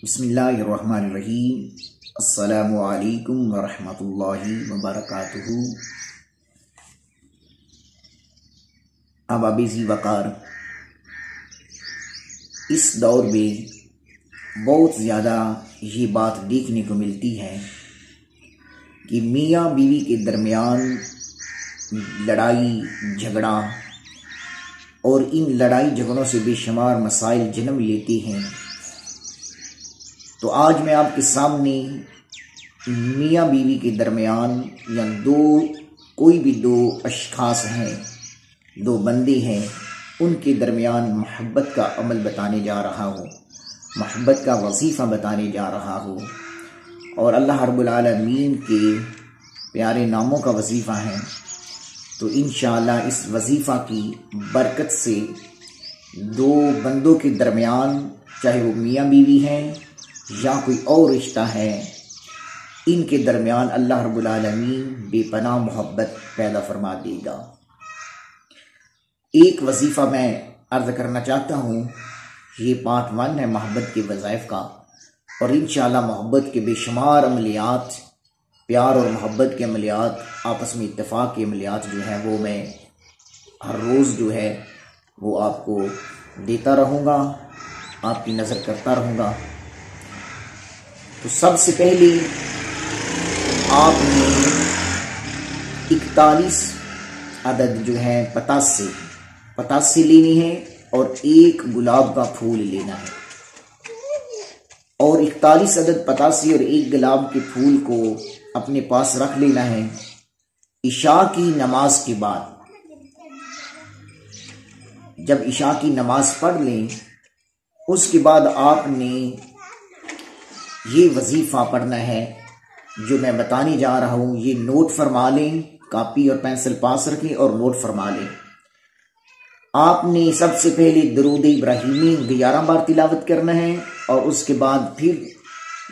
بسم اللہ الرحمن الرحیم۔ السلام علیکم ورحمۃ اللہ وبرکاتہ۔ احباب ذی وقار، اس دور میں بہت زیادہ یہ بات دیکھنے کو ملتی ہے کہ میاں بیوی کے درمیان لڑائی جھگڑا اور ان لڑائی جھگڑوں سے بے شمار مسائل جنم لیتے ہیں۔ تو آج میں آپ کے سامنے میاں بیوی کے درمیان یا کوئی بھی دو اشخاص ہیں، دو بندے ہیں، ان کے درمیان محبت کا عمل بتانے جا رہا ہوں، محبت کا وظیفہ بتانے جا رہا ہوں، اور اللہ رب العالمین کے پیارے ناموں کا وظیفہ ہے۔ تو انشاءاللہ اس وظیفہ کی برکت سے دو بندوں کے درمیان، چاہے وہ میاں بیوی ہیں یا کوئی اور رشتہ ہے، ان کے درمیان اللہ رب العالمین بے پناہ محبت پیدا فرما دے گا۔ ایک وظیفہ میں عرض کرنا چاہتا ہوں، یہ پارٹ 1 ہے محبت کے وظائف کا، اور انشاءاللہ محبت کے بے شمار عملیات، پیار اور محبت کے عملیات، آپس میں اتفاق کے عملیات جو ہیں وہ میں ہر روز جو ہے وہ آپ کو دیتا رہوں گا، آپ کی نظر کرتا رہوں گا۔ تو سب سے پہلے آپ نے 41 عدد جو ہے پتاسے لینی ہے اور ایک گلاب کا پھول لینا ہے، اور 41 عدد پتاسے اور ایک گلاب کے پھول کو اپنے پاس رکھ لینا ہے۔ عشاء کی نماز کے بعد جب عشاء کی نماز پڑھ لیں، اس کے بعد آپ نے یہ وظیفہ پڑھنا ہے جو میں بتانے جا رہا ہوں۔ یہ نوٹ فرما لیں، کاپی اور پینسل پاس رکھیں اور نوٹ فرما لیں۔ آپ نے سب سے پہلے درود ابراہیمی 11 بار تلاوت کرنا ہے، اور اس کے بعد پھر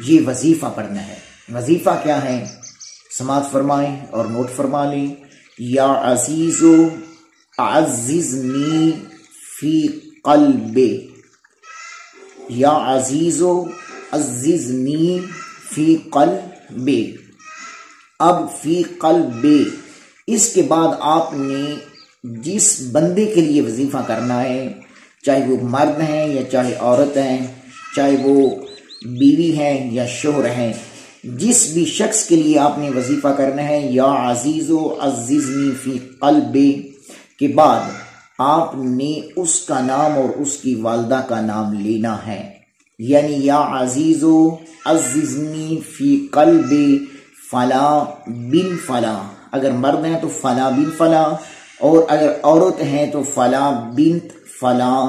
یہ وظیفہ پڑھنا ہے۔ وظیفہ کیا ہے؟ سماعت فرمائیں اور نوٹ فرما لیں۔ یا عزیزو عززنی فی قلبی، یا عزیزو عززنی فی قلبی۔ اب فی قلبی، اس کے بعد آپ نے جس بندے کے لیے وظیفہ کرنا ہے، چاہے وہ مرد ہیں یا چاہے عورت ہیں، چاہے وہ بیوی ہیں یا شوہر ہیں، جس بھی شخص کے لیے آپ نے وظیفہ کرنا ہے، یا عزیزو عززنی فی قلبی کے بعد آپ نے اس کا نام اور اس کی والدہ کا نام لینا ہے، یعنی یا عزیزو عززنی فی قلبی فلاں بن فلاں، اگر مرد ہیں تو فلاں بن فلاں، اور اگر عورت ہیں تو فلاں بنت فلاں،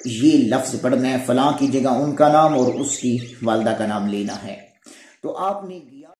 یہ لفظ پڑھنا ہے، فلاں کی جگہ ان کا نام اور اس کی والدہ کا نام لینا ہے۔ تو آپ نے